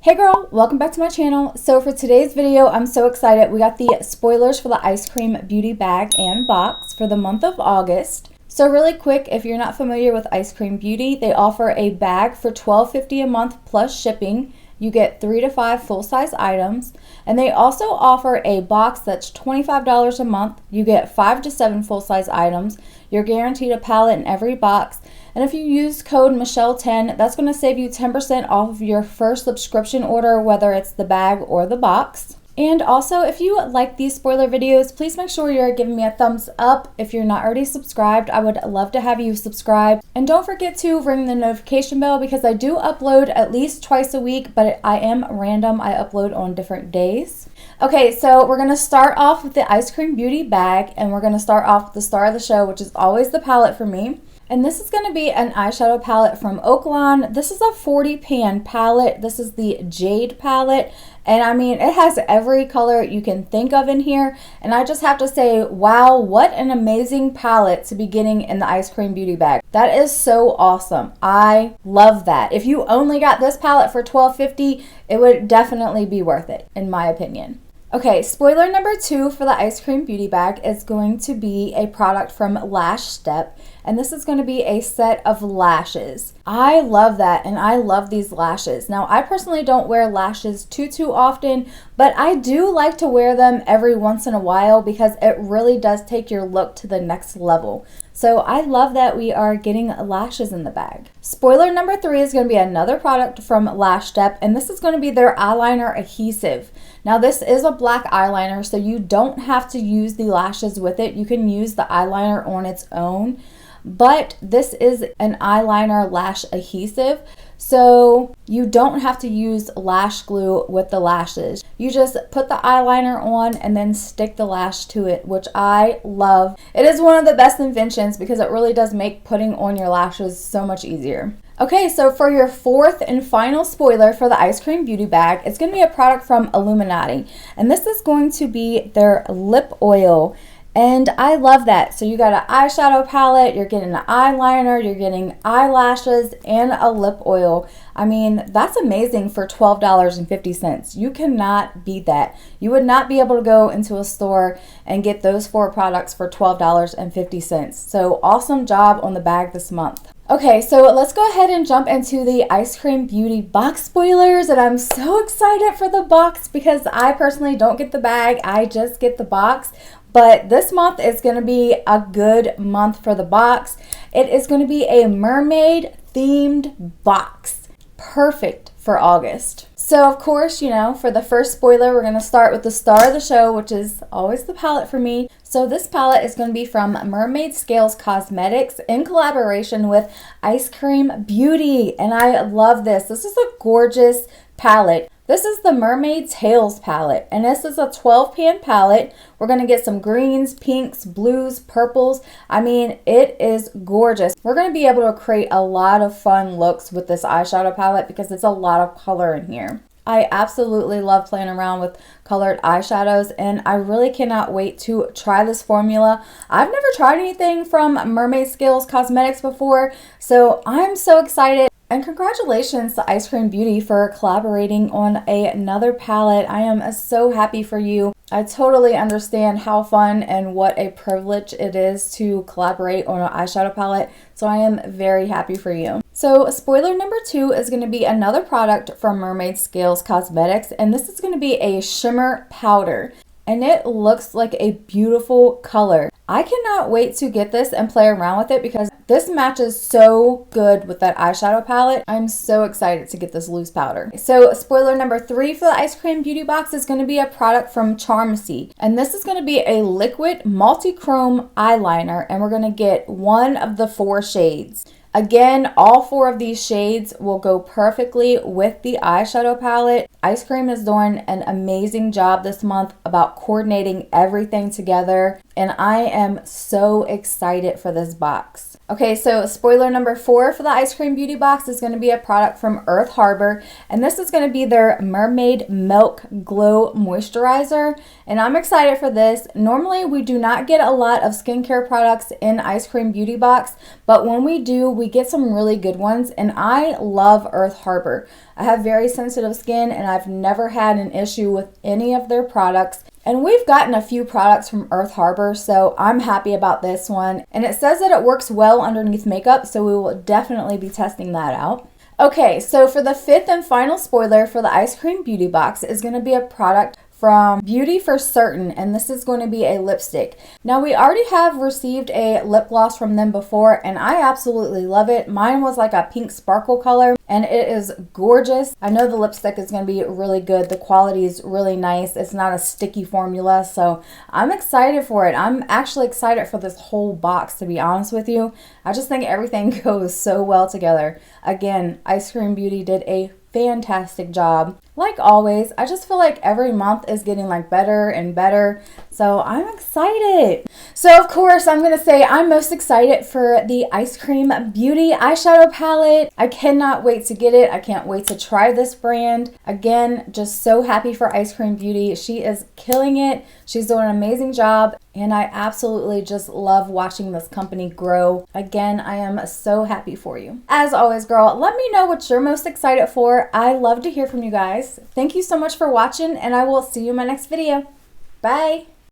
Hey girl, welcome back to my channel. So for today's video, I'm so excited. We got the spoilers for the Ice Cream Beauty bag and box for the month of August. So really quick, if you're not familiar with Ice Cream Beauty, they offer a bag for $12.50 a month plus shipping. You get 3 to 5 full-size items, and they also offer a box that's $25 a month. You get 5 to 7 full-size items. You're guaranteed a palette in every box, and if you use code Michelle10, that's going to save you 10% off of your first subscription order, whether it's the bag or the box. And also, if you like these spoiler videos, please make sure you're giving me a thumbs up. If you're not already subscribed, I would love to have you subscribe. And don't forget to ring the notification bell because I do upload at least twice a week, but I am random. I upload on different days. Okay, so we're going to start off with the Ice Cream Beauty bag, and we're going to start off with the star of the show, which is always the palette for me. And this is going to be an eyeshadow palette from Oaklawn. This is a 40 pan palette. This is the Jade palette. And I mean, it has every color you can think of in here. And I just have to say, wow, what an amazing palette to be getting in the Ice Cream Beauty bag. That is so awesome. I love that. If you only got this palette for $12.50, it would definitely be worth it, in my opinion. Okay, spoiler number 2 for the Ice Cream Beauty bag is going to be a product from Lash Step, and this is going to be a set of lashes. I love that, and I love these lashes. Now, I personally don't wear lashes too often, but I do like to wear them every once in a while because it really does take your look to the next level. So I love that we are getting lashes in the bag. Spoiler number 3 is going to be another product from Lash Step, and this is going to be their eyeliner adhesive. Now this is a black eyeliner, so you don't have to use the lashes with it. You can use the eyeliner on its own, but this is an eyeliner lash adhesive, so you don't have to use lash glue with the lashes. You just put the eyeliner on and then stick the lash to it, which I love. It is one of the best inventions because it really does make putting on your lashes so much easier. Okay, so for your fourth and final spoiler for the Ice Cream Beauty bag, it's going to be a product from Illuminati, and this is going to be their lip oil. And I love that. So you got an eyeshadow palette, you're getting an eyeliner, you're getting eyelashes, and a lip oil. I mean, that's amazing for $12.50. You cannot beat that. You would not be able to go into a store and get those 4 products for $12.50. So awesome job on the bag this month. Okay, so let's go ahead and jump into the Ice Cream Beauty box spoilers, and I'm so excited for the box because I personally don't get the bag, I just get the box. But this month is going to be a good month for the box. It is going to be a mermaid themed box. Perfect for August. So of course, you know, for the first spoiler, we're going to start with the star of the show, which is always the palette for me. So this palette is going to be from Mermaid Scales Cosmetics in collaboration with Ice Cream Beauty. And I love this. This is a gorgeous palette. This is the Mermaid Tales palette, and this is a 12 pan palette. We're going to get some greens, pinks, blues, purples. I mean, it is gorgeous. We're going to be able to create a lot of fun looks with this eyeshadow palette because it's a lot of color in here. I absolutely love playing around with colored eyeshadows, and I really cannot wait to try this formula. I've never tried anything from Mermaid Scales Cosmetics before, so I'm so excited. And congratulations to Ice Cream Beauty for collaborating on another palette. I am so happy for you. I totally understand how fun and what a privilege it is to collaborate on an eyeshadow palette. So I am very happy for you. So spoiler number 2 is going to be another product from Mermaid Scales Cosmetics. And this is going to be a shimmer powder. And it looks like a beautiful color. I cannot wait to get this and play around with it because this matches so good with that eyeshadow palette. I'm so excited to get this loose powder. So spoiler number 3 for the Ice Cream Beauty box is going to be a product from Charmacy. And this is going to be a liquid multi-chrome eyeliner, and we're going to get one of the 4 shades. Again, all 4 of these shades will go perfectly with the eyeshadow palette. Ice Cream is doing an amazing job this month about coordinating everything together. and I am so excited for this box. Okay, so spoiler number 4 for the Ice Cream Beauty Box is going to be a product from Earth Harbor, and this is going to be their Mermaid Milk Glow Moisturizer, and I'm excited for this. Normally, we do not get a lot of skincare products in Ice Cream Beauty Box, but when we do, we get some really good ones, and I love Earth Harbor. I have very sensitive skin, and I've never had an issue with any of their products. And we've gotten a few products from Earth Harbor, so I'm happy about this one. And it says that it works well underneath makeup, so we will definitely be testing that out. Okay, so for the 5th and final spoiler for the Ice Cream Beauty Box is going to be a product from Beauty for Certain, and this is going to be a lipstick. Now, we already have received a lip gloss from them before, and I absolutely love it. Mine was like a pink sparkle color, and it is gorgeous. I know the lipstick is going to be really good. The quality is really nice. It's not a sticky formula, so I'm excited for it. I'm actually excited for this whole box, to be honest with you. I just think everything goes so well together. Again, Ice Cream Beauty did a fantastic job. Like always, I just feel like every month is getting like better and better. So I'm excited. So of course, I'm going to say I'm most excited for the Ice Cream Beauty eyeshadow palette. I cannot wait to get it. I can't wait to try this brand. Again, just so happy for Ice Cream Beauty. She is killing it. She's doing an amazing job. And I absolutely just love watching this company grow. Again, I am so happy for you. As always, girl, let me know what you're most excited for. I love to hear from you guys. Thank you so much for watching, and I will see you in my next video. Bye.